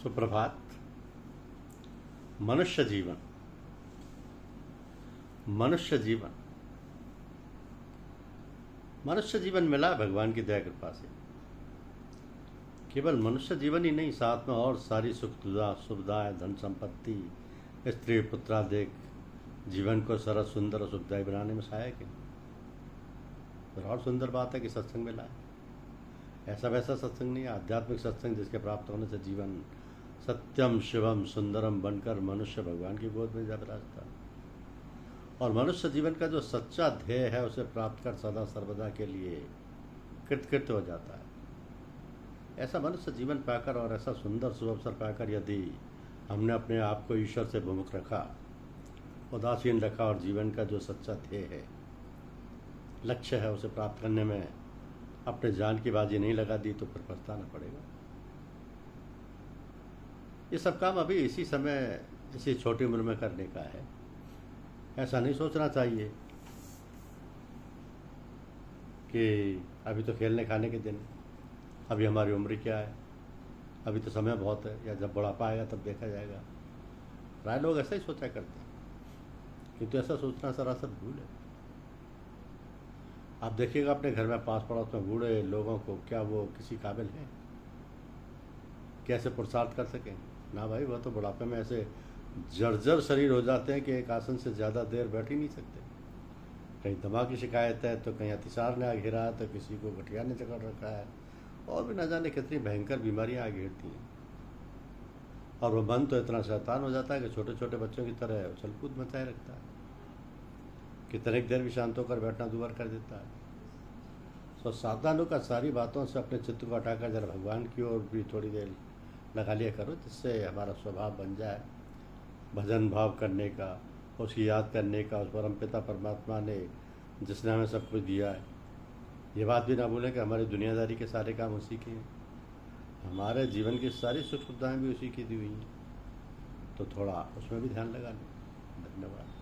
सुप्रभात। मनुष्य जीवन मनुष्य जीवन मनुष्य जीवन मिला भगवान की दया कृपा से। केवल मनुष्य जीवन ही नहीं, साथ में और सारी सुविधाएं, धन संपत्ति, स्त्री पुत्रादेक जीवन को सरल, सुंदर और सुखदायी बनाने में सहायक है। और सुंदर बात है कि सत्संग मिला है। ऐसा वैसा सत्संग नहीं, आध्यात्मिक सत्संग जिसके प्राप्त होने से जीवन सत्यम शिवम सुंदरम बनकर मनुष्य भगवान की गोद में जा विराजता। और मनुष्य जीवन का जो सच्चा ध्येय है उसे प्राप्त कर सदा सर्वदा के लिए कृतकृत्य हो जाता है। ऐसा मनुष्य जीवन पाकर और ऐसा सुंदर शुभ अवसर पाकर यदि हमने अपने आप को ईश्वर से विमुख रखा, उदासीन रखा और जीवन का जो सच्चा ध्येय है, लक्ष्य है, उसे प्राप्त करने में अपने जान की बाजी नहीं लगा दी तो फिर पछताना पड़ेगा। ये सब काम अभी इसी समय, इसी छोटी उम्र में करने का है। ऐसा नहीं सोचना चाहिए कि अभी तो खेलने खाने के दिन, अभी हमारी उम्र क्या है, अभी तो समय बहुत है, या जब बुढ़ापा आएगा तब देखा जाएगा। प्राय लोग ऐसा ही सोचा करते हैं, किंतु ऐसा सोचना सरासर भूल है। आप देखिएगा अपने घर में पास पड़ोस में बूढ़े लोगों को, क्या वो किसी काबिल हैं? कैसे पुरुषार्थ कर सकें? ना भाई, वह तो बुढ़ापे में ऐसे जर्जर शरीर हो जाते हैं कि एक आसन से ज़्यादा देर बैठ ही नहीं सकते। कहीं दिमाग की शिकायत है, तो कहीं अतिसार ने आ घेरा है, तो किसी को गठिया ने जकड़ रखा है, और भी न जाने कितनी भयंकर बीमारियां आ घेरती हैं। और वह मन तो इतना शैतान हो जाता है कि छोटे छोटे बच्चों की तरह उछल कूद मचाए रखता है, कितने देर भी शांत होकर बैठना दूभर कर देता है। तो सावधान होकर सारी बातों से अपने चित्त को हटाकर जरा भगवान की ओर भी थोड़ी देर लगा लिया करो, जिससे हमारा स्वभाव बन जाए भजन भाव करने का, उसकी याद करने का, उस परम पिता परमात्मा ने जिसने हमें सब कुछ दिया है। ये बात भी ना भूलें कि हमारी दुनियादारी के सारे काम उसी के हैं, हमारे जीवन की सारी सुख सुविधाएँ भी उसी की दी हुई हैं। तो थोड़ा उसमें भी ध्यान लगा लें। धन्यवाद।